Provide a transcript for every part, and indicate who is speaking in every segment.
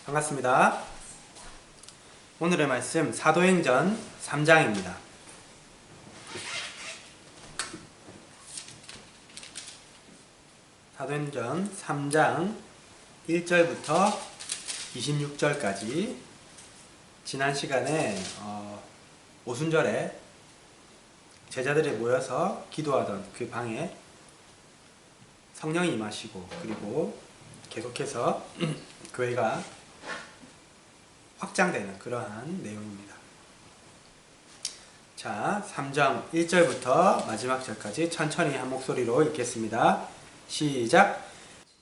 Speaker 1: 반갑습니다. 오늘의 말씀 사도행전 3장입니다. 사도행전 3장 1절부터 26절까지 지난 시간에 오순절에 제자들이 모여서 기도하던 그 방에 성령이 임하시고 그리고 계속해서 교회가 확장되는 그러한 내용입니다. 자, 3장 1절부터 마지막 절까지 천천히 한 목소리로 읽겠습니다. 시작!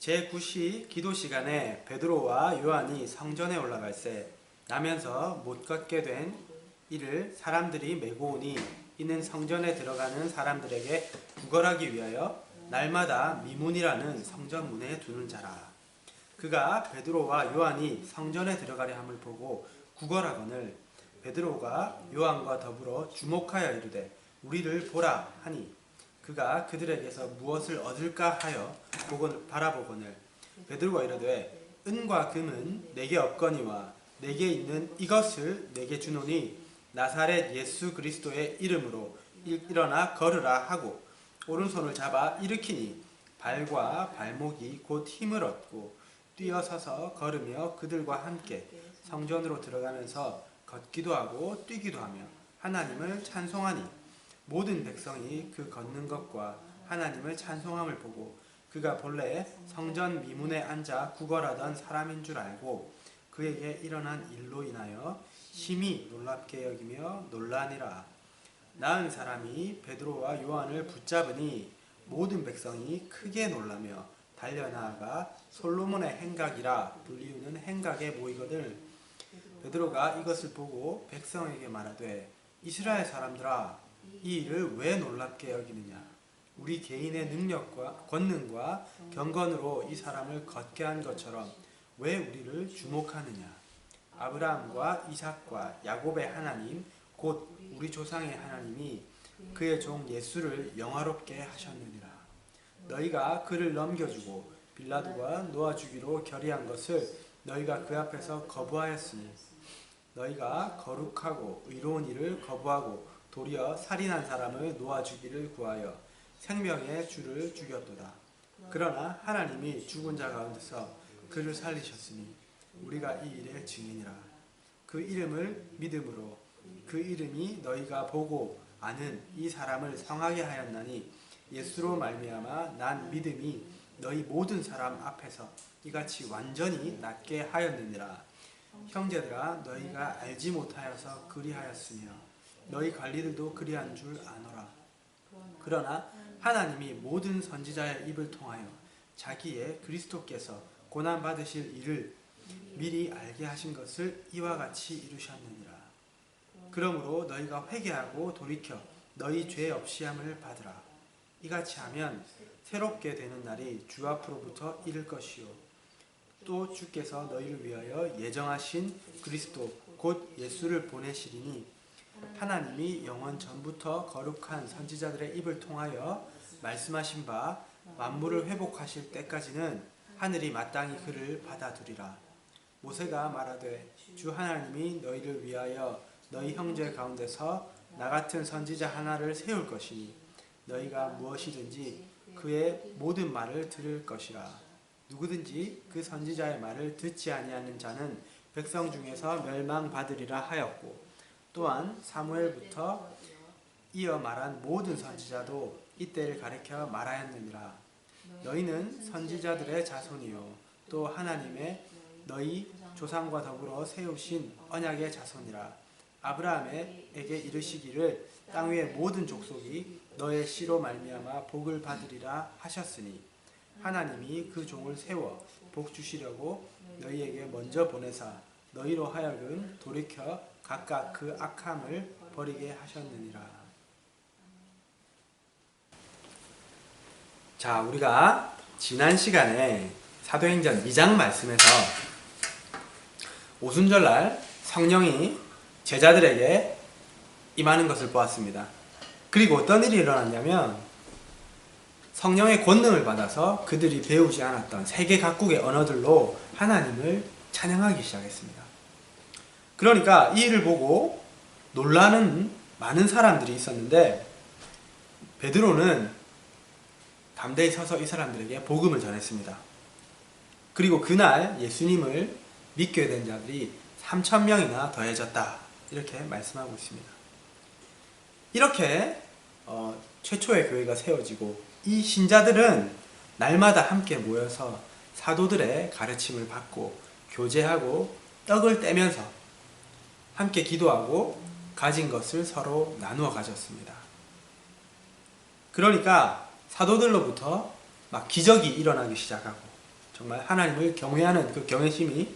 Speaker 1: 제9시 기도 시간에 베드로와 요한이 성전에 올라갈새 나면서 못 걷게 된 이를 사람들이 메고 오니 이는 성전에 들어가는 사람들에게 구걸하기 위하여 날마다 미문이라는 성전문에 두는 자라. 그가 베드로와 요한이 성전에 들어가려 함을 보고 구걸하거늘 베드로가 요한과 더불어 주목하여 이르되 우리를 보라 하니 그가 그들에게서 무엇을 얻을까 하여 바라보거늘 베드로가 이르되 은과 금은 내게 없거니와 내게 있는 이것을 내게 주노니 나사렛 예수 그리스도의 이름으로 일어나 걸으라 하고 오른손을 잡아 일으키니 발과 발목이 곧 힘을 얻고 뛰어서서 걸으며 그들과 함께 성전으로 들어가면서 걷기도 하고 뛰기도 하며 하나님을 찬송하니 모든 백성이 그 걷는 것과 하나님을 찬송함을 보고 그가 본래 성전 미문에 앉아 구걸하던 사람인 줄 알고 그에게 일어난 일로 인하여 심히 놀랍게 여기며 놀라니라. 나은 사람이 베드로와 요한을 붙잡으니 모든 백성이 크게 놀라며 달려나아가 솔로몬의 행각이라 불리우는 행각에 모이거늘 베드로가 이것을 보고 백성에게 말하되 이스라엘 사람들아 이 일을 왜 놀랍게 여기느냐 우리 개인의 능력과 권능과 경건으로 이 사람을 걷게 한 것처럼 왜 우리를 주목하느냐 아브라함과 이삭과 야곱의 하나님 곧 우리 조상의 하나님이 그의 종 예수를 영화롭게 하셨느니라. 너희가 그를 넘겨주고 빌라도가 놓아주기로 결의한 것을 너희가 그 앞에서 거부하였으니 너희가 거룩하고 의로운 일을 거부하고 도리어 살인한 사람을 놓아주기를 구하여 생명의 주를 죽였도다. 그러나 하나님이 죽은 자 가운데서 그를 살리셨으니 우리가 이 일의 증인이라. 그 이름을 믿음으로 그 이름이 너희가 보고 아는 이 사람을 성하게 하였나니 예수로 말미암아 난 믿음이 너희 모든 사람 앞에서 이같이 완전히 낫게 하였느니라. 형제들아 너희가 알지 못하여서 그리하였으며 너희 관리들도 그리한 줄 아노라. 그러나 하나님이 모든 선지자의 입을 통하여 자기의 그리스도께서 고난 받으실 일을 미리 알게 하신 것을 이와 같이 이루셨느니라. 그러므로 너희가 회개하고 돌이켜 너희 죄 없이함을 받으라. 이같이 하면 새롭게 되는 날이 주 앞으로부터 이를 것이요 또 주께서 너희를 위하여 예정하신 그리스도 곧 예수를 보내시리니 하나님이 영원 전부터 거룩한 선지자들의 입을 통하여 말씀하신 바 만물을 회복하실 때까지는 하늘이 마땅히 그를 받아두리라. 모세가 말하되 주 하나님이 너희를 위하여 너희 형제 가운데서 나 같은 선지자 하나를 세울 것이니 너희가 무엇이든지 그의 모든 말을 들을 것이라. 누구든지 그 선지자의 말을 듣지 아니하는 자는 백성 중에서 멸망받으리라 하였고 또한 사무엘부터 이어 말한 모든 선지자도 이때를 가리켜 말하였느니라. 너희는 선지자들의 자손이요 또 하나님의 너희 조상과 더불어 세우신 언약의 자손이라. 아브라함에게 이르시기를 땅 위의 모든 족속이 너의 씨로 말미암아 복을 받으리라 하셨으니 하나님이 그 종을 세워 복 주시려고 너희에게 먼저 보내사 너희로 하여금 돌이켜 각각 그 악함을 버리게 하셨느니라. 자, 우리가 지난 시간에 사도행전 2장 말씀에서 오순절날 성령이 제자들에게 임하는 것을 보았습니다. 그리고 어떤 일이 일어났냐면 성령의 권능을 받아서 그들이 배우지 않았던 세계 각국의 언어들로 하나님을 찬양하기 시작했습니다. 그러니까 이 일을 보고 놀라는 많은 사람들이 있었는데 베드로는 담대히 서서 이 사람들에게 복음을 전했습니다. 그리고 그날 예수님을 믿게 된 자들이 3,000명이나 더해졌다, 이렇게 말씀하고 있습니다. 이렇게 최초의 교회가 세워지고 이 신자들은 날마다 함께 모여서 사도들의 가르침을 받고 교제하고 떡을 떼면서 함께 기도하고 가진 것을 서로 나누어 가졌습니다. 그러니까 사도들로부터 막 기적이 일어나기 시작하고 정말 하나님을 경외하는 그 경외심이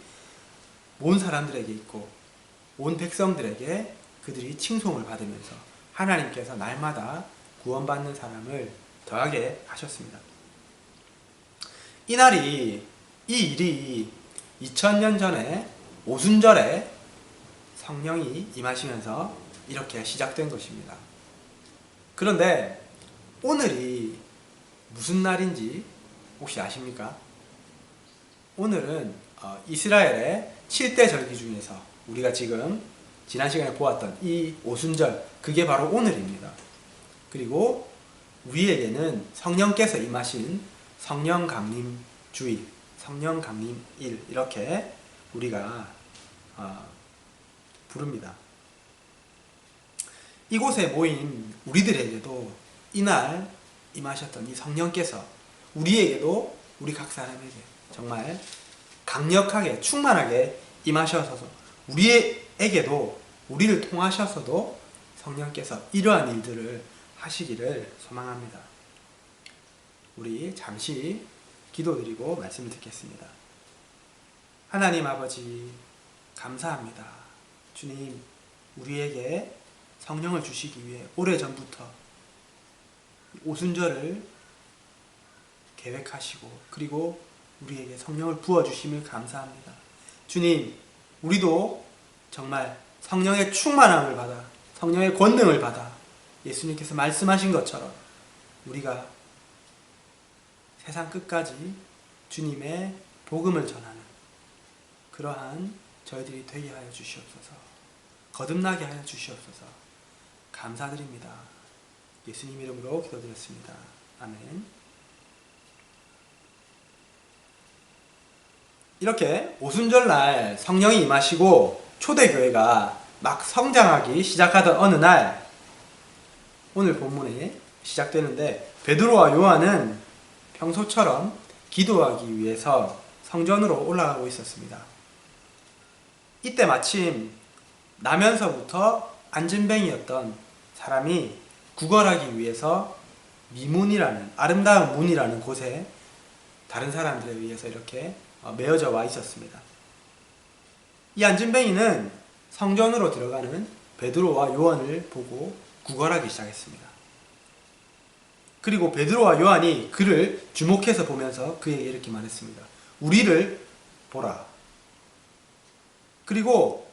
Speaker 1: 온 사람들에게 있고 온 백성들에게 그들이 칭송을 받으면서 하나님께서 날마다 구원받는 사람을 더하게 하셨습니다. 이 일이 2000년 전에 오순절에 성령이 임하시면서 이렇게 시작된 것입니다. 그런데 오늘이 무슨 날인지 혹시 아십니까? 오늘은 이스라엘의 7대 절기 중에서 우리가 지금 지난 시간에 보았던 이 오순절, 그게 바로 오늘입니다. 그리고 우리에게는 성령께서 임하신 성령 강림 주일, 성령 강림일, 이렇게 우리가 부릅니다. 이곳에 모인 우리들에게도 이날 임하셨던 이 성령께서 우리에게도, 우리 각 사람에게 정말 강력하게 충만하게 임하셔서 우리에게도, 우리를 통하셔서도 성령께서 이러한 일들을 하시기를 소망합니다. 우리 잠시 기도드리고 말씀을 듣겠습니다. 하나님 아버지, 감사합니다. 주님, 우리에게 성령을 주시기 위해 오래전부터 오순절을 계획하시고 그리고 우리에게 성령을 부어주심을 감사합니다. 주님, 우리도 정말 성령의 충만함을 받아, 성령의 권능을 받아 예수님께서 말씀하신 것처럼 우리가 세상 끝까지 주님의 복음을 전하는 그러한 저희들이 되게 하여 주시옵소서. 거듭나게 하여 주시옵소서. 감사드립니다. 예수님 이름으로 기도드렸습니다. 아멘. 이렇게 오순절날 성령이 임하시고 초대교회가 막 성장하기 시작하던 어느 날, 오늘 본문에 시작되는데 베드로와 요한은 평소처럼 기도하기 위해서 성전으로 올라가고 있었습니다. 이때 마침 나면서부터 안진뱅이였던 사람이 구걸하기 위해서 미문이라는, 아름다운 문이라는 곳에 다른 사람들에 의해서 이렇게 메어져 와 있었습니다. 이 안진뱅이는 성전으로 들어가는 베드로와 요한을 보고 구걸하기 시작했습니다. 그리고 베드로와 요한이 그를 주목해서 보면서 그에게 이렇게 말했습니다. 우리를 보라. 그리고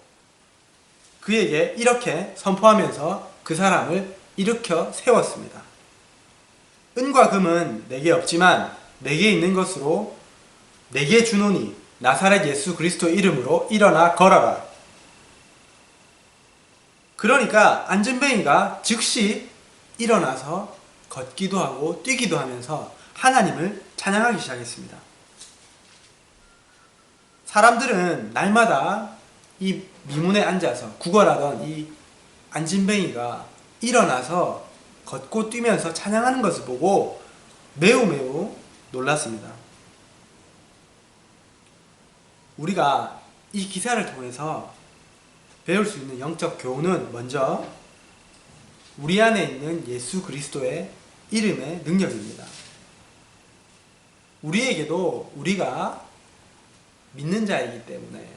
Speaker 1: 그에게 이렇게 선포하면서 그 사람을 일으켜 세웠습니다. 은과 금은 내게 없지만 내게 있는 것으로 내게 주노니 나사렛 예수 그리스도 이름으로 일어나 걸어라. 그러니까 안진뱅이가 즉시 일어나서 걷기도 하고 뛰기도 하면서 하나님을 찬양하기 시작했습니다. 사람들은 날마다 이 미문에 앉아서 구걸하던 이 안진뱅이가 일어나서 걷고 뛰면서 찬양하는 것을 보고 매우 놀랐습니다. 우리가 이 기사를 통해서 배울 수 있는 영적 교훈은 먼저 우리 안에 있는 예수 그리스도의 이름의 능력입니다. 우리에게도 우리가 믿는 자이기 때문에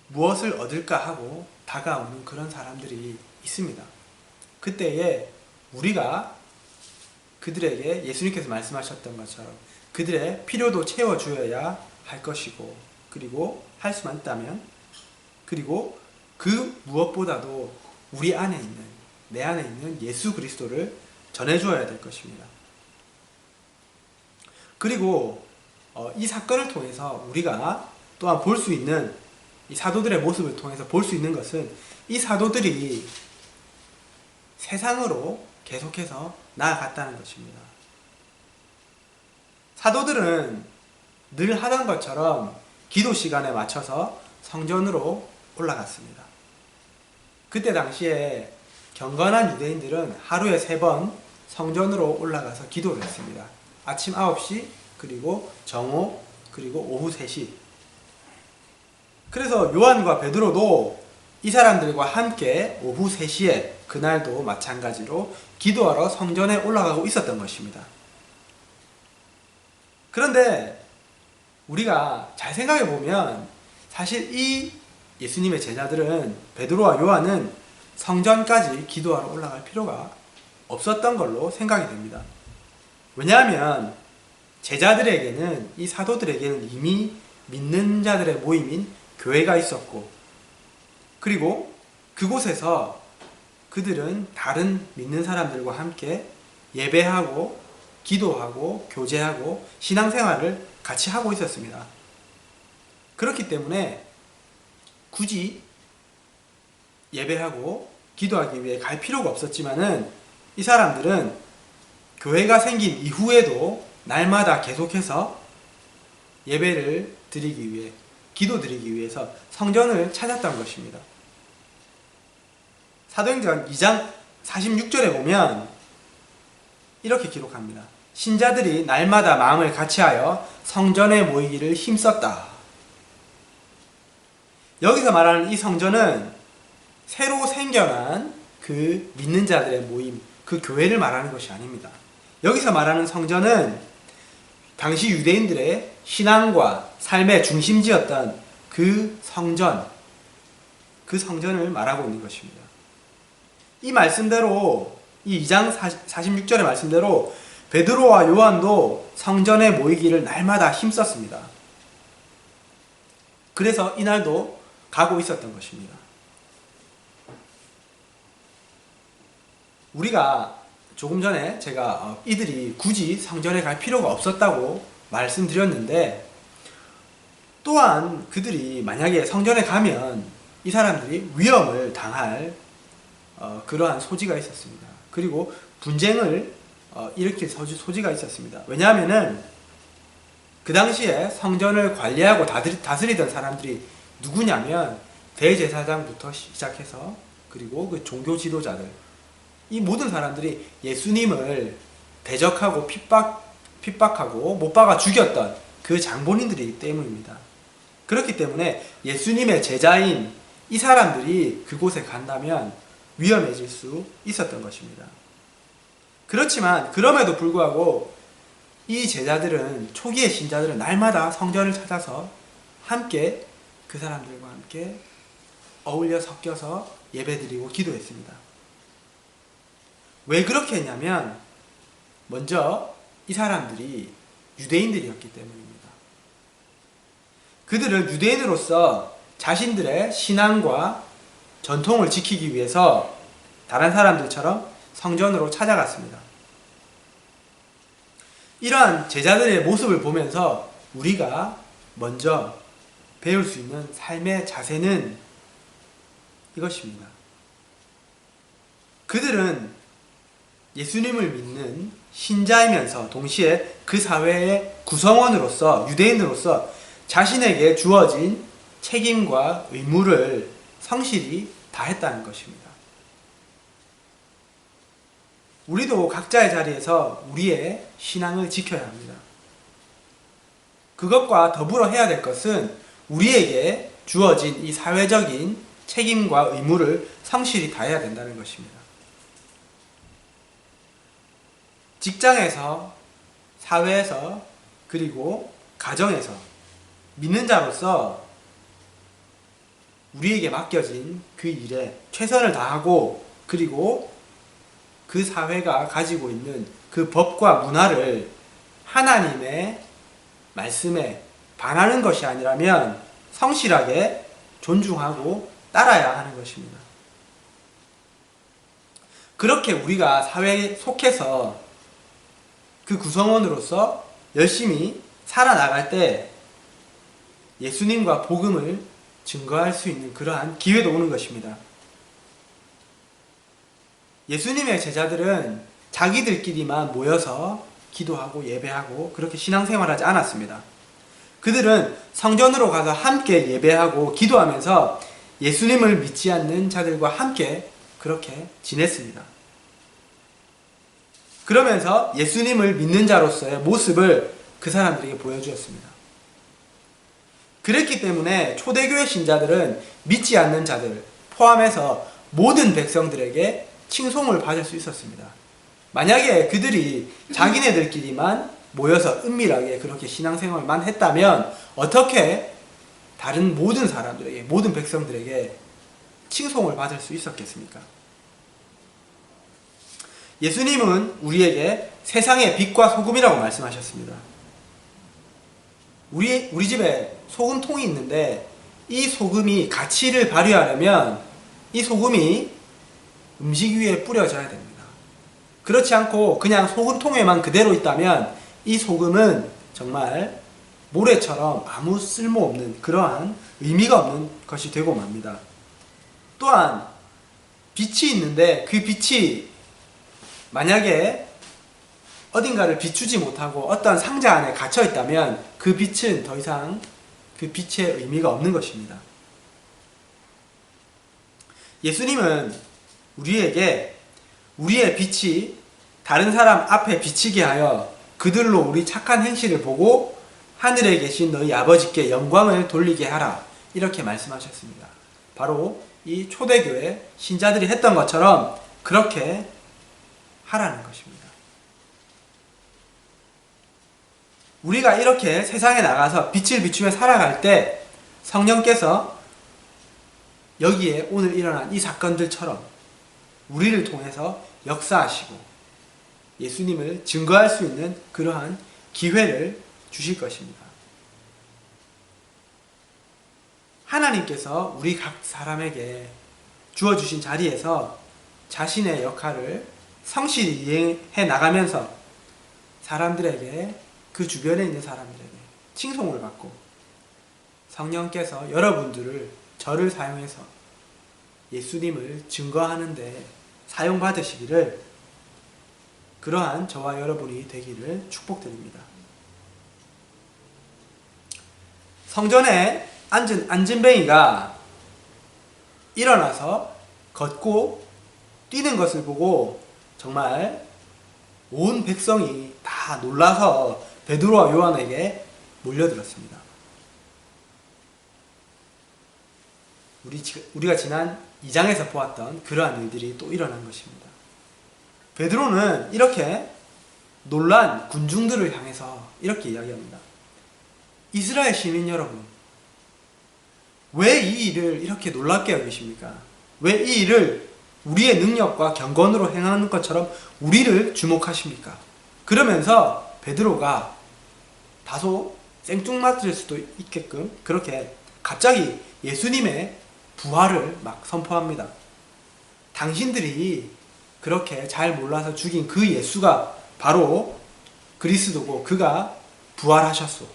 Speaker 1: 무엇을 얻을까 하고 다가오는 그런 사람들이 있습니다. 그때에 우리가 그들에게 예수님께서 말씀하셨던 것처럼 그들의 필요도 채워주어야 할 것이고, 그리고 할 수만 있다면, 그리고 그 무엇보다도 우리 안에 있는, 내 안에 있는 예수 그리스도를 전해주어야 될 것입니다. 그리고 이 사건을 통해서 우리가 또한 볼 수 있는, 이 사도들의 모습을 통해서 볼 수 있는 것은 이 사도들이 세상으로 계속해서 나아갔다는 것입니다. 사도들은 늘 하던 것처럼 기도 시간에 맞춰서 성전으로 올라갔습니다. 그때 당시에 경건한 유대인들은 하루에 3번 성전으로 올라가서 기도를 했습니다. 아침 9시, 그리고 정오, 그리고 오후 3시. 그래서 요한과 베드로도 이 사람들과 함께 오후 3시에 그날도 마찬가지로 기도하러 성전에 올라가고 있었던 것입니다. 그런데 우리가 잘 생각해 보면 사실 이 예수님의 제자들은, 베드로와 요한은 성전까지 기도하러 올라갈 필요가 없었던 걸로 생각이 됩니다. 왜냐하면 제자들에게는, 이 사도들에게는 이미 믿는 자들의 모임인 교회가 있었고, 그리고 그곳에서 그들은 다른 믿는 사람들과 함께 예배하고 기도하고 교제하고 신앙생활을 같이 하고 있었습니다. 그렇기 때문에 굳이 예배하고 기도하기 위해 갈 필요가 없었지만은, 이 사람들은 교회가 생긴 이후에도 날마다 계속해서 예배를 드리기 위해, 기도 드리기 위해서 성전을 찾았던 것입니다. 사도행전 2장 46절에 보면 이렇게 기록합니다. 신자들이 날마다 마음을 같이하여 성전에 모이기를 힘썼다. 여기서 말하는 이 성전은 새로 생겨난 그 믿는 자들의 모임, 그 교회를 말하는 것이 아닙니다. 여기서 말하는 성전은 당시 유대인들의 신앙과 삶의 중심지였던 그 성전, 그 성전을 말하고 있는 것입니다. 이 말씀대로, 이 2장 46절의 말씀대로 베드로와 요한도 성전에 모이기를 날마다 힘썼습니다. 그래서 이날도 가고 있었던 것입니다. 우리가 조금 전에 제가 이들이 굳이 성전에 갈 필요가 없었다고 말씀드렸는데, 또한 그들이 만약에 성전에 가면 이 사람들이 위험을 당할 그러한 소지가 있었습니다. 그리고 분쟁을 일으킬 소지가 있었습니다. 왜냐하면은 그 당시에 성전을 관리하고 다스리던 사람들이 누구냐면 대제사장부터 시작해서, 그리고 그 종교 지도자들, 이 모든 사람들이 예수님을 대적하고 핍박하고 못 박아 죽였던 그 장본인들이기 때문입니다. 그렇기 때문에 예수님의 제자인 이 사람들이 그곳에 간다면 위험해질 수 있었던 것입니다. 그렇지만 그럼에도 불구하고 이 제자들은, 초기의 신자들은 날마다 성전을 찾아서 함께 그 사람들과 함께 어울려 섞여서 예배드리고 기도했습니다. 왜 그렇게 했냐면, 먼저 이 사람들이 유대인들이었기 때문입니다. 그들은 유대인으로서 자신들의 신앙과 전통을 지키기 위해서 다른 사람들처럼 성전으로 찾아갔습니다. 이러한 제자들의 모습을 보면서 우리가 먼저 배울 수 있는 삶의 자세는 이것입니다. 그들은 예수님을 믿는 신자이면서 동시에 그 사회의 구성원으로서, 유대인으로서 자신에게 주어진 책임과 의무를 성실히 다했다는 것입니다. 우리도 각자의 자리에서 우리의 신앙을 지켜야 합니다. 그것과 더불어 해야 될 것은 우리에게 주어진 이 사회적인 책임과 의무를 성실히 다해야 된다는 것입니다. 직장에서, 사회에서, 그리고 가정에서 믿는 자로서 우리에게 맡겨진 그 일에 최선을 다하고, 그리고 그 사회가 가지고 있는 그 법과 문화를 하나님의 말씀에 반하는 것이 아니라면 성실하게 존중하고 따라야 하는 것입니다. 그렇게 우리가 사회에 속해서 그 구성원으로서 열심히 살아나갈 때 예수님과 복음을 증거할 수 있는 그러한 기회도 오는 것입니다. 예수님의 제자들은 자기들끼리만 모여서 기도하고 예배하고 그렇게 신앙생활하지 않았습니다. 그들은 성전으로 가서 함께 예배하고 기도하면서 예수님을 믿지 않는 자들과 함께 그렇게 지냈습니다. 그러면서 예수님을 믿는 자로서의 모습을 그 사람들에게 보여주었습니다. 그랬기 때문에 초대교회 신자들은 믿지 않는 자들 포함해서 모든 백성들에게 칭송을 받을 수 있었습니다. 만약에 그들이 자기네들끼리만 모여서 은밀하게 그렇게 신앙생활만 했다면 어떻게 다른 모든 사람들에게, 모든 백성들에게 칭송을 받을 수 있었겠습니까? 예수님은 우리에게 세상의 빛과 소금이라고 말씀하셨습니다. 우리 집에 소금통이 있는데 이 소금이 가치를 발휘하려면 이 소금이 음식 위에 뿌려져야 됩니다. 그렇지 않고 그냥 소금통에만 그대로 있다면 이 소금은 정말 모래처럼 아무 쓸모없는 그러한 의미가 없는 것이 되고 맙니다. 또한 빛이 있는데 그 빛이 만약에 어딘가를 비추지 못하고 어떤 상자 안에 갇혀 있다면 그 빛은 더 이상 그 빛의 의미가 없는 것입니다. 예수님은 우리에게 우리의 빛이 다른 사람 앞에 비치게 하여 그들로 우리 착한 행실을 보고 하늘에 계신 너희 아버지께 영광을 돌리게 하라, 이렇게 말씀하셨습니다. 바로 이 초대교회 신자들이 했던 것처럼 그렇게 하라는 것입니다. 우리가 이렇게 세상에 나가서 빛을 비추며 살아갈 때 성령께서 여기에 오늘 일어난 이 사건들처럼 우리를 통해서 역사하시고 예수님을 증거할 수 있는 그러한 기회를 주실 것입니다. 하나님께서 우리 각 사람에게 주어주신 자리에서 자신의 역할을 성실히 이행해 나가면서 사람들에게, 그 주변에 있는 사람들에게 칭송을 받고 성령께서 여러분들을, 저를 사용해서 예수님을 증거하는 데 사용받으시기를, 그러한 저와 여러분이 되기를 축복드립니다. 성전에 앉은 안진뱅이가 일어나서 걷고 뛰는 것을 보고 정말 온 백성이 다 놀라서 베드로와 요한에게 몰려들었습니다. 우리가 지난 2장에서 보았던 그러한 일들이 또 일어난 것입니다. 베드로는 이렇게 놀란 군중들을 향해서 이렇게 이야기합니다. 이스라엘 시민 여러분, 왜 이 일을 이렇게 놀랍게 여기십니까? 왜 이 일을 우리의 능력과 경건으로 행하는 것처럼 우리를 주목하십니까? 그러면서 베드로가 다소 생뚱맞을 수도 있게끔 그렇게 갑자기 예수님의 부활을 막 선포합니다. 당신들이 그렇게 잘 몰라서 죽인 그 예수가 바로 그리스도고 그가 부활하셨소.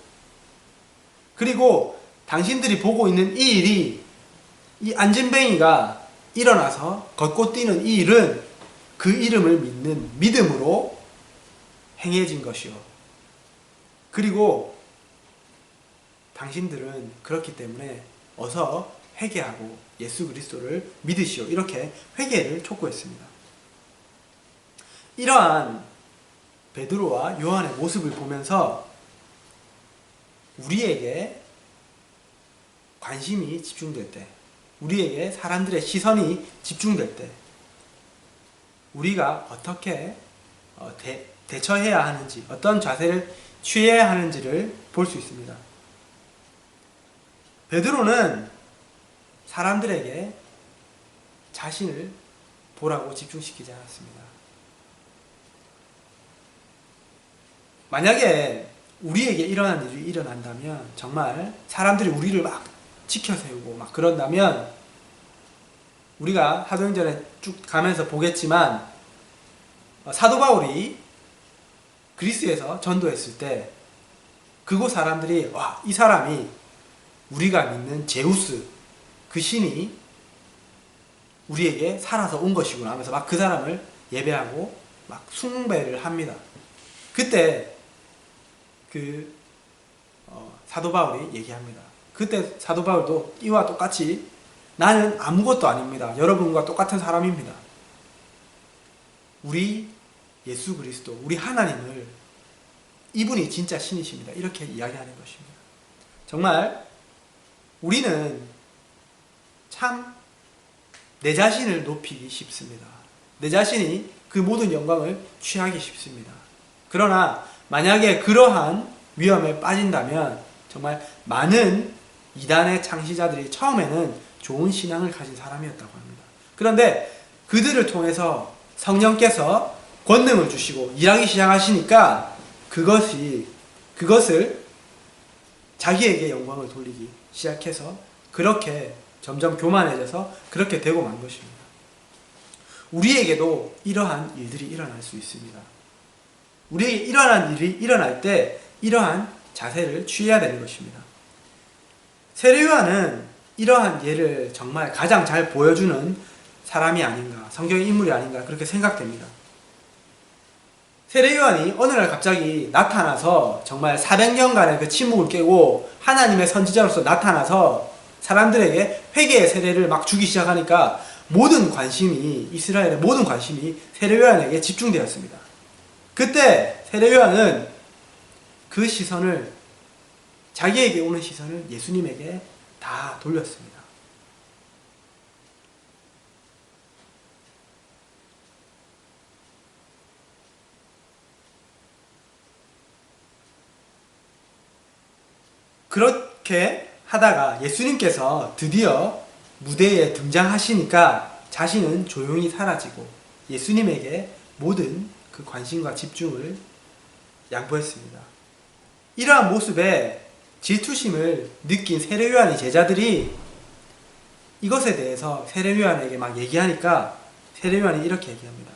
Speaker 1: 그리고 당신들이 보고 있는 이 일이, 이 안진뱅이가 일어나서 걷고 뛰는 이 일은 그 이름을 믿는 믿음으로 행해진 것이요. 그리고 당신들은 그렇기 때문에 어서 회개하고 예수 그리스도를 믿으시오. 이렇게 회개를 촉구했습니다. 이러한 베드로와 요한의 모습을 보면서 우리에게 관심이 집중될 때, 우리에게 사람들의 시선이 집중될 때 우리가 어떻게 대처해야 하는지, 어떤 자세를 취해야 하는지를 볼 수 있습니다. 베드로는 사람들에게 자신을 보라고 집중시키지 않았습니다. 만약에 우리에게 일어난 일이 일어난다면, 정말 사람들이 우리를 막 지켜세우고 막 그런다면, 우리가 사도행전에 쭉 가면서 보겠지만 사도 바울이 그리스에서 전도했을 때 그곳 사람들이 와, 이 사람이 우리가 믿는 제우스 그 신이 우리에게 살아서 온 것이구나 하면서 막 그 사람을 예배하고 막 숭배를 합니다. 그때 그 사도 바울이 얘기합니다. 그때 사도 바울도 이와 똑같이 나는 아무것도 아닙니다. 여러분과 똑같은 사람입니다. 우리 예수 그리스도, 우리 하나님을 이분이 진짜 신이십니다. 이렇게 이야기하는 것입니다. 정말 우리는 참 내 자신을 높이기 쉽습니다. 내 자신이 그 모든 영광을 취하기 쉽습니다. 그러나 만약에 그러한 위험에 빠진다면 정말 많은 이단의 창시자들이 처음에는 좋은 신앙을 가진 사람이었다고 합니다. 그런데 그들을 통해서 성령께서 권능을 주시고 일하기 시작하시니까 그것을 자기에게 영광을 돌리기 시작해서 그렇게 점점 교만해져서 그렇게 되고 만 것입니다. 우리에게도 이러한 일들이 일어날 수 있습니다. 우리에게 이러한 일이 일어날 때 이러한 자세를 취해야 되는 것입니다. 세례 요한은 이러한 예를 정말 가장 잘 보여주는 사람이 아닌가, 성경의 인물이 아닌가 그렇게 생각됩니다. 세례 요한이 어느 날 갑자기 나타나서 정말 400년간의 그 침묵을 깨고 하나님의 선지자로서 나타나서 사람들에게 회개의 세례를 막 주기 시작하니까 이스라엘의 모든 관심이 세례 요한에게 집중되었습니다. 그때 세례 요한은 그 시선을, 자기에게 오는 시선을 예수님에게 다 돌렸습니다. 그렇게 하다가 예수님께서 드디어 무대에 등장하시니까 자신은 조용히 사라지고 예수님에게 모든 그 관심과 집중을 양보했습니다. 이러한 모습에 질투심을 느낀 세례 요한의 제자들이 이것에 대해서 세례 요한에게 막 얘기하니까 세례 요한이 이렇게 얘기합니다.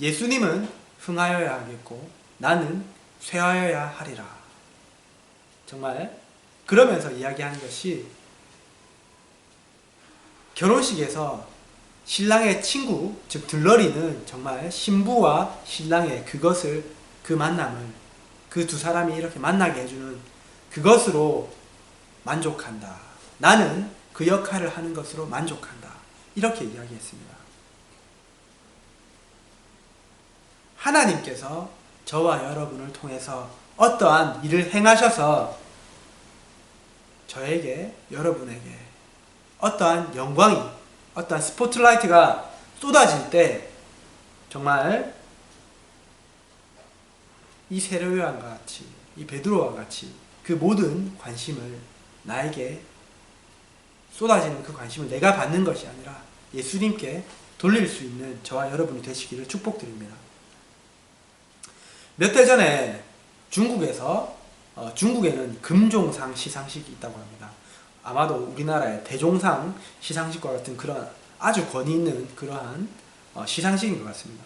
Speaker 1: 예수님은 흥하여야 하겠고 나는 쇠하여야 하리라. 정말 그러면서 이야기하는 것이 결혼식에서 신랑의 친구, 즉 들러리는 정말 신부와 신랑의 그 만남을 그 두 사람이 이렇게 만나게 해주는 그것으로 만족한다. 나는 그 역할을 하는 것으로 만족한다. 이렇게 이야기했습니다. 하나님께서 저와 여러분을 통해서 어떠한 일을 행하셔서 저에게, 여러분에게 어떠한 영광이, 어떠한 스포트라이트가 쏟아질 때 정말 이 세례 요한과 같이, 이 베드로와 같이 그 모든 관심을 나에게 쏟아지는 그 관심을 내가 받는 것이 아니라 예수님께 돌릴 수 있는 저와 여러분이 되시기를 축복드립니다. 몇 달 전에 중국에는 금종상 시상식이 있다고 합니다. 아마도 우리나라의 대종상 시상식과 같은 그런 아주 권위 있는 그러한 시상식인 것 같습니다.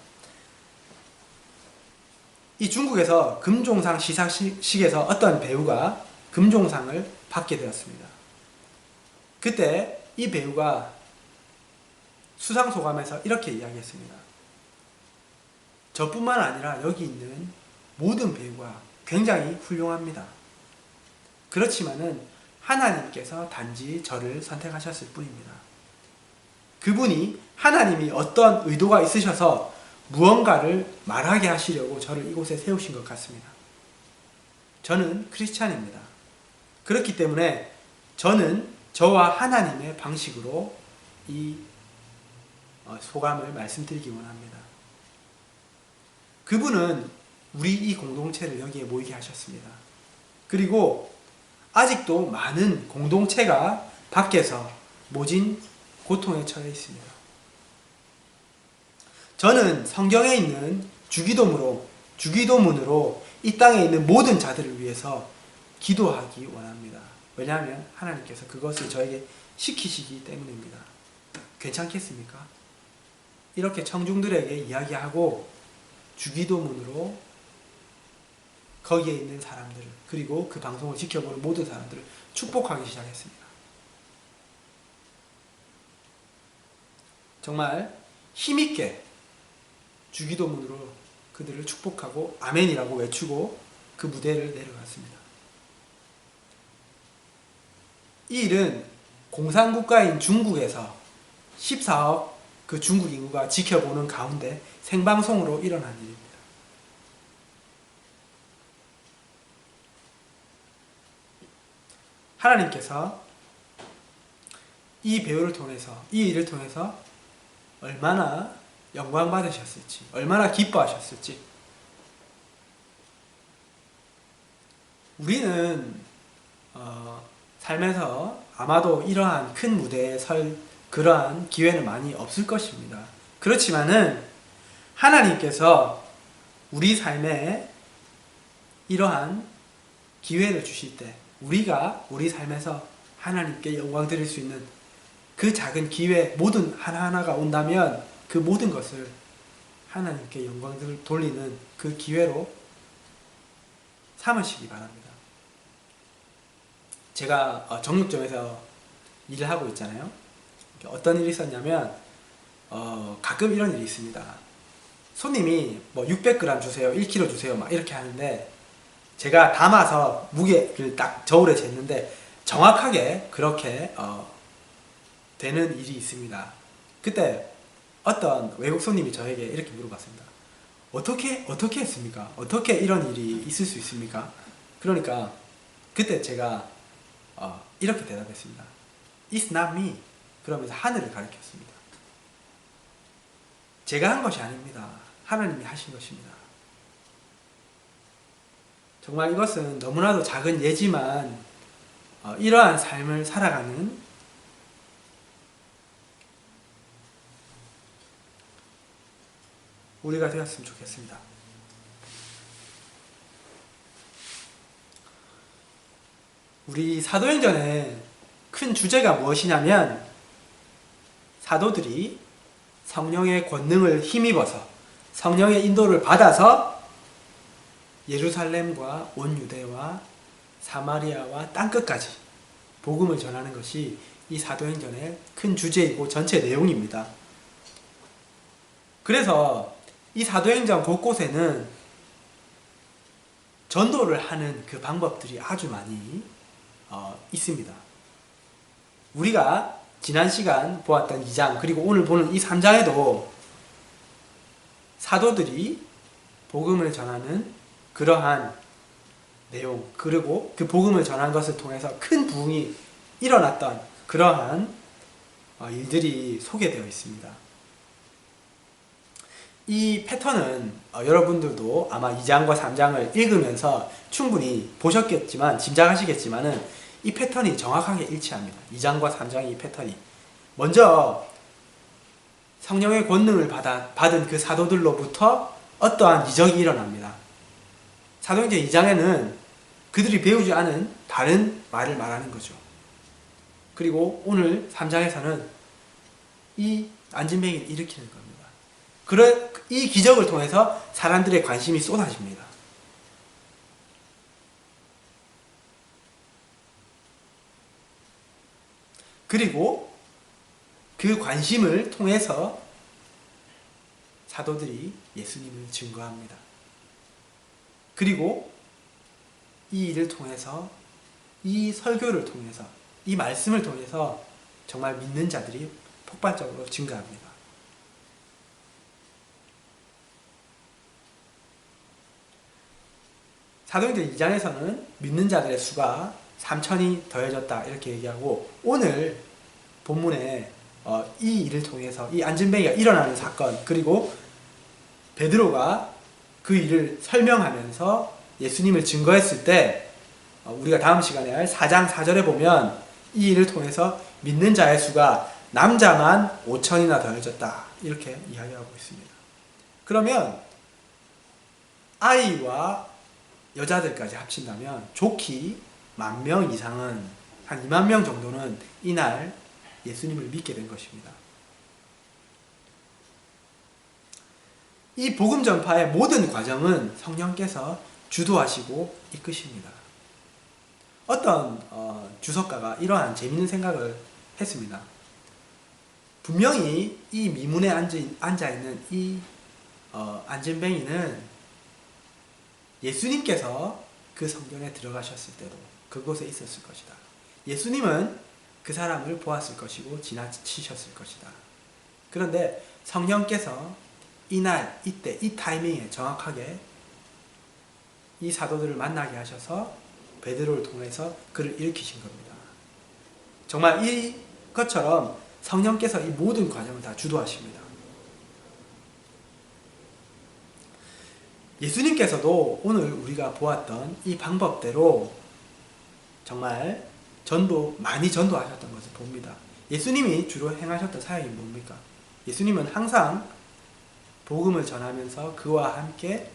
Speaker 1: 이 중국에서 금종상 시상식에서 어떤 배우가 금종상을 받게 되었습니다. 그때 이 배우가 수상 소감에서 이렇게 이야기했습니다. 저뿐만 아니라 여기 있는 모든 배우가 굉장히 훌륭합니다. 그렇지만은 하나님께서 단지 저를 선택하셨을 뿐입니다. 그분이 하나님이 어떤 의도가 있으셔서 무언가를 말하게 하시려고 저를 이곳에 세우신 것 같습니다. 저는 크리스찬입니다. 그렇기 때문에 저는 저와 하나님의 방식으로 이 소감을 말씀드리기 원합니다. 그분은 우리 이 공동체를 여기에 모이게 하셨습니다. 그리고 아직도 많은 공동체가 밖에서 모진 고통에 처해 있습니다. 저는 성경에 있는 주기도문으로 이 땅에 있는 모든 자들을 위해서 기도하기 원합니다. 왜냐하면 하나님께서 그것을 저에게 시키시기 때문입니다. 괜찮겠습니까? 이렇게 청중들에게 이야기하고 주기도문으로 거기에 있는 사람들을, 그리고 그 방송을 지켜보는 모든 사람들을 축복하기 시작했습니다. 정말 힘있게 주기도문으로 그들을 축복하고 아멘이라고 외치고 그 무대를 내려갔습니다. 이 일은 공산국가인 중국에서 14억 그 중국 인구가 지켜보는 가운데 생방송으로 일어난 일입니다. 하나님께서 이 배우를 통해서, 이 일을 통해서 얼마나 영광 받으셨을지, 얼마나 기뻐하셨을지. 우리는 삶에서 아마도 이러한 큰 무대에 설 그러한 기회는 많이 없을 것입니다. 그렇지만은 하나님께서 우리 삶에 이러한 기회를 주실 때, 우리가 우리 삶에서 하나님께 영광 드릴 수 있는 그 작은 기회 모든 하나하나가 온다면 그 모든 것을 하나님께 영광을 돌리는 그 기회로 삼으시기 바랍니다. 제가 정육점에서 일을 하고 있잖아요. 어떤 일이 있었냐면 가끔 이런 일이 있습니다. 손님이 뭐 600g 주세요, 1kg 주세요 막 이렇게 하는데 제가 담아서 무게를 딱 저울에 쟀는데 정확하게 그렇게 되는 일이 있습니다. 그때 어떤 외국 손님이 저에게 이렇게 물어봤습니다. 어떻게 했습니까? 어떻게 이런 일이 있을 수 있습니까? 그러니까 그때 제가 이렇게 대답했습니다. It's not me. 그러면서 하늘을 가리켰습니다. 제가 한 것이 아닙니다. 하나님이 하신 것입니다. 정말 이것은 너무나도 작은 예지만 이러한 삶을 살아가는 우리가 되었으면 좋겠습니다. 우리 사도행전의 큰 주제가 무엇이냐면 사도들이 성령의 권능을 힘입어서 성령의 인도를 받아서 예루살렘과 온 유대와 사마리아와 땅끝까지 복음을 전하는 것이 이 사도행전의 큰 주제이고 전체 내용입니다. 그래서 이 사도행전 곳곳에는 전도를 하는 그 방법들이 아주 많이 있습니다. 우리가 지난 시간 보았던 2장 그리고 오늘 보는 이 3장에도 사도들이 복음을 전하는 그러한 내용, 그리고 그 복음을 전한 것을 통해서 큰 부흥이 일어났던 그러한 일들이 소개되어 있습니다. 이 패턴은 여러분들도 아마 2장과 3장을 읽으면서 충분히 보셨겠지만, 짐작하시겠지만은 이 패턴이 정확하게 일치합니다. 2장과 3장의 이 패턴이. 먼저 성령의 권능을 받은 그 사도들로부터 어떠한 이적이 일어납니다. 사도행전 2장에는 그들이 배우지 않은 다른 말을 말하는 거죠. 그리고 오늘 3장에서는 이 안진뱅이를 일으키는 겁니다. 이 기적을 통해서 사람들의 관심이 쏟아집니다. 그리고 그 관심을 통해서 사도들이 예수님을 증거합니다. 그리고 이 일을 통해서, 이 설교를 통해서, 이 말씀을 통해서 정말 믿는 자들이 폭발적으로 증가합니다. 사도행전 2장에서는 믿는 자들의 수가 3,000이 더해졌다 이렇게 얘기하고, 오늘 본문에 이 일을 통해서 이 안진뱅이가 일어나는 사건, 그리고 베드로가 그 일을 설명하면서 예수님을 증거했을 때 우리가 다음 시간에 할 4장 4절에 보면 이 일을 통해서 믿는 자의 수가 남자만 5,000이나 더해졌다 이렇게 이야기하고 있습니다. 그러면 아이와 여자들까지 합친다면 좋기 10,000명 이상은, 한 20,000명 정도는 이날 예수님을 믿게 된 것입니다. 이 복음 전파의 모든 과정은 성령께서 주도하시고 이끄십니다. 어떤 주석가가 이러한 재미있는 생각을 했습니다. 분명히 이 미문에 앉아있는 이 안전뱅이는 예수님께서 그 성전에 들어가셨을 때도 그곳에 있었을 것이다. 예수님은 그 사람을 보았을 것이고 지나치셨을 것이다. 그런데 성령께서 이날, 이때, 이 타이밍에 정확하게 이 사도들을 만나게 하셔서 베드로를 통해서 그를 일으키신 겁니다. 정말 이것처럼 성령께서 이 모든 과정을 다 주도하십니다. 예수님께서도 오늘 우리가 보았던 이 방법대로 정말 많이 전도하셨던 것을 봅니다. 예수님이 주로 행하셨던 사역이 뭡니까? 예수님은 항상 복음을 전하면서 그와 함께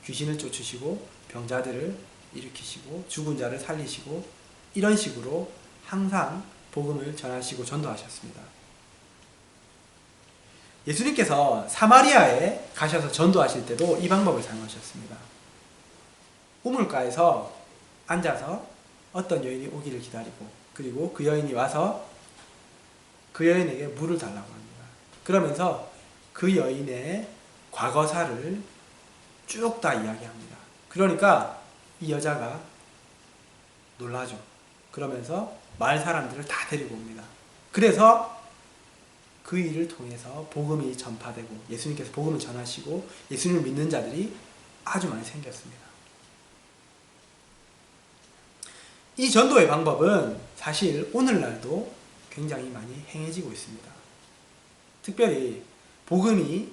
Speaker 1: 귀신을 쫓으시고 병자들을 일으키시고 죽은 자를 살리시고 이런 식으로 항상 복음을 전하시고 전도하셨습니다. 예수님께서 사마리아에 가셔서 전도하실 때도 이 방법을 사용하셨습니다. 우물가에서 앉아서 어떤 여인이 오기를 기다리고 그리고 그 여인이 와서 그 여인에게 물을 달라고 합니다. 그러면서 그 여인의 과거사를 쭉 다 이야기합니다. 그러니까 이 여자가 놀라죠. 그러면서 마을 사람들을 다 데리고 옵니다. 그래서 그 일을 통해서 복음이 전파되고 예수님께서 복음을 전하시고 예수님을 믿는 자들이 아주 많이 생겼습니다. 이 전도의 방법은 사실 오늘날도 굉장히 많이 행해지고 있습니다. 특별히 복음이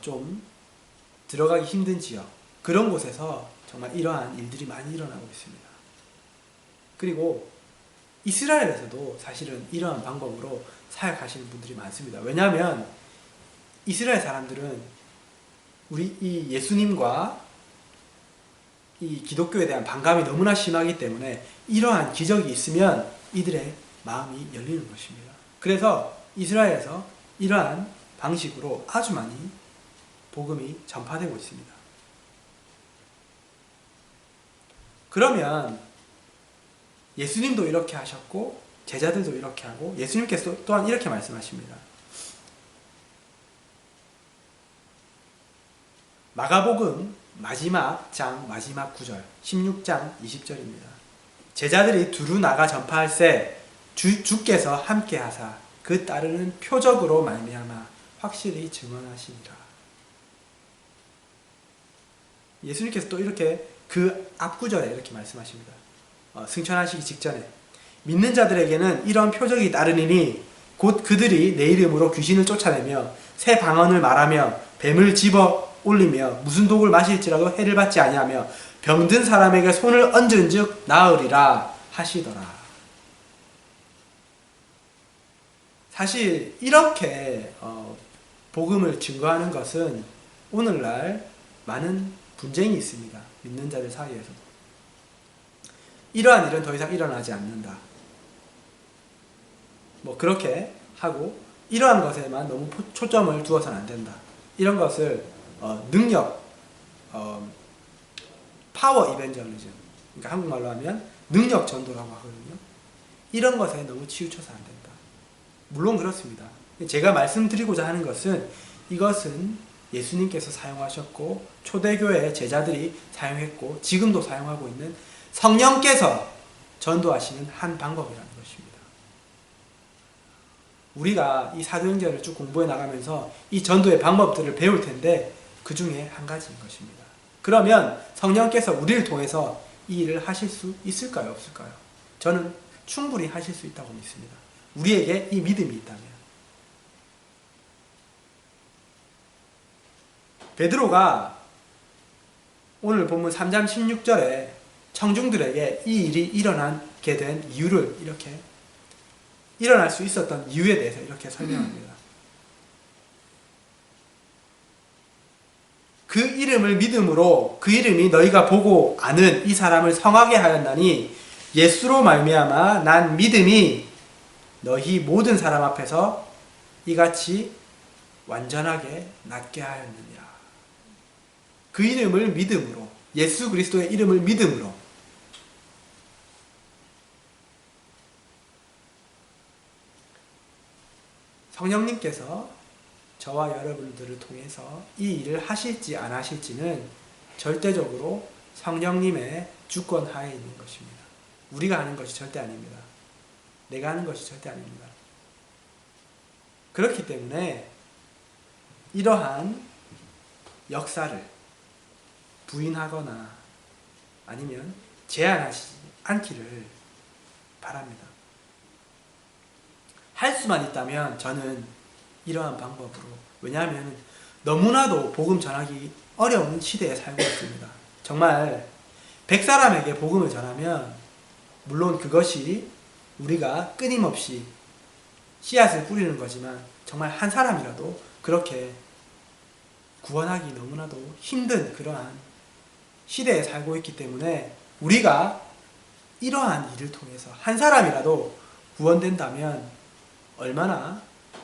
Speaker 1: 좀 들어가기 힘든 지역, 그런 곳에서 정말 이러한 일들이 많이 일어나고 있습니다. 그리고 이스라엘에서도 사실은 이러한 방법으로 사역하시는 분들이 많습니다. 왜냐하면 이스라엘 사람들은 우리 이 예수님과 이 기독교에 대한 반감이 너무나 심하기 때문에 이러한 기적이 있으면 이들의 마음이 열리는 것입니다. 그래서 이스라엘에서 이러한 방식으로 아주 많이 복음이 전파되고 있습니다. 그러면 예수님도 이렇게 하셨고 제자들도 이렇게 하고 예수님께서 또한 이렇게 말씀하십니다. 마가복음 마지막 장 마지막 구절 16장 20절입니다. 제자들이 두루 나가 전파할세 주께서 함께 하사 그 따르는 표적으로 말미암아 확실히 증언하시니라. 예수님께서 또 이렇게 그 앞구절에 이렇게 말씀하십니다. 승천하시기 직전에 믿는 자들에게는 이런 표적이 따르니니 곧 그들이 내 이름으로 귀신을 쫓아내며 새 방언을 말하며 뱀을 집어 올리며 무슨 독을 마실지라도 해를 받지 아니하며 병든 사람에게 손을 얹은즉 나으리라 하시더라. 사실 이렇게 복음을 증거하는 것은 오늘날 많은 분쟁이 있습니다. 믿는 자들 사이에서도. 이러한 일은 더 이상 일어나지 않는다. 그렇게 하고 이러한 것에만 너무 초점을 두어서는 안 된다. 이런 것을 능력, 파워 이벤저리즘, 그러니까 한국말로 하면 능력 전도라고 하거든요. 이런 것에 너무 치우쳐서 안 된다. 물론 그렇습니다. 제가 말씀드리고자 하는 것은 이것은 예수님께서 사용하셨고 초대교회의 제자들이 사용했고 지금도 사용하고 있는 성령께서 전도하시는 한 방법이라는 것입니다. 우리가 이 사도행전을 쭉 공부해 나가면서 이 전도의 방법들을 배울 텐데 그 중에 한 가지인 것입니다. 그러면 성령께서 우리를 통해서 이 일을 하실 수 있을까요? 없을까요? 저는 충분히 하실 수 있다고 믿습니다. 우리에게 이 믿음이 있다면. 베드로가 오늘 본문 3장 16절에 청중들에게 이 일이 일어나게 된 이유를 이렇게 일어날 수 있었던 이유에 대해서 이렇게 설명합니다. 그 이름을 믿음으로 그 이름이 너희가 보고 아는 이 사람을 성하게 하였나니 예수로 말미암아 난 믿음이 너희 모든 사람 앞에서 이같이 완전하게 낫게 하였느니라. 그 이름을 믿음으로 예수 그리스도의 이름을 믿음으로 성령님께서 저와 여러분들을 통해서 이 일을 하실지 안 하실지는 절대적으로 성령님의 주권 하에 있는 것입니다. 우리가 하는 것이 절대 아닙니다. 내가 하는 것이 절대 아닙니다. 그렇기 때문에 이러한 역사를 부인하거나 아니면 제한하지 않기를 바랍니다. 할 수만 있다면 저는 이러한 방법으로, 왜냐하면 너무나도 복음 전하기 어려운 시대에 살고 있습니다. 정말 100사람에게 복음을 전하면 물론 그것이 우리가 끊임없이 씨앗을 뿌리는 거지만 정말 한 사람이라도 그렇게 구원하기 너무나도 힘든 그러한 시대에 살고 있기 때문에 우리가 이러한 일을 통해서 한 사람이라도 구원된다면 얼마나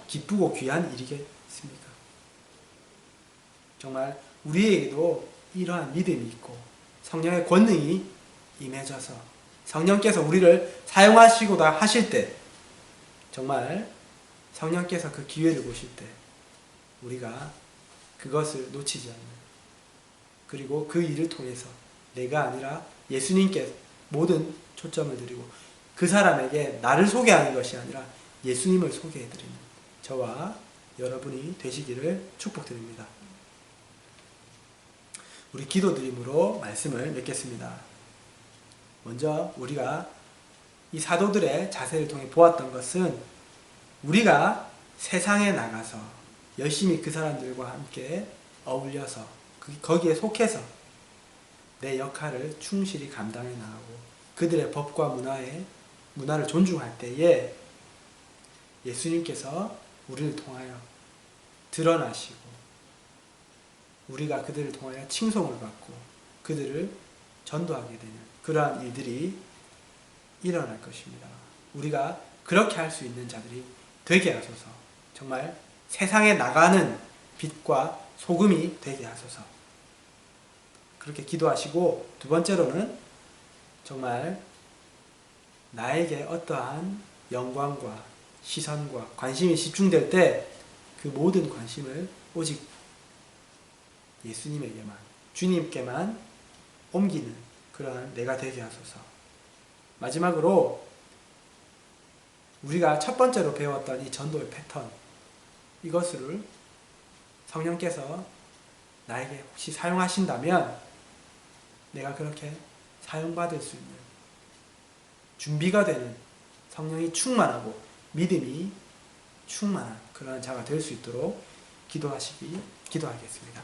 Speaker 1: 기쁘고 귀한 일이겠습니까? 정말 우리에게도 이러한 믿음이 있고 성령의 권능이 임해져서 성령께서 우리를 사용하시고자 하실 때 정말 성령께서 그 기회를 보실 때 우리가 그것을 놓치지 않는, 그리고 그 일을 통해서 내가 아니라 예수님께 모든 초점을 드리고 그 사람에게 나를 소개하는 것이 아니라 예수님을 소개해드리는 저와 여러분이 되시기를 축복드립니다. 우리 기도드림으로 말씀을 맺겠습니다. 먼저 우리가 이 사도들의 자세를 통해 보았던 것은 우리가 세상에 나가서 열심히 그 사람들과 함께 어울려서 거기에 속해서 내 역할을 충실히 감당해 나가고 그들의 법과 문화를 존중할 때에 예수님께서 우리를 통하여 드러나시고 우리가 그들을 통하여 칭송을 받고 그들을 전도하게 되는 그러한 일들이 일어날 것입니다. 우리가 그렇게 할 수 있는 자들이 되게 하소서. 정말 세상에 나가는 빛과 소금이 되게 하소서. 그렇게 기도하시고, 두 번째로는 정말 나에게 어떠한 영광과 시선과 관심이 집중될 때 그 모든 관심을 오직 예수님에게만, 주님께만 옮기는 그러한 내가 되게 하소서. 마지막으로 우리가 첫 번째로 배웠던 이 전도의 패턴, 이것을 성령께서 나에게 혹시 사용하신다면 내가 그렇게 사용받을 수 있는 준비가 되는, 성령이 충만하고 믿음이 충만한 그러한 자가 될 수 있도록 기도하겠습니다.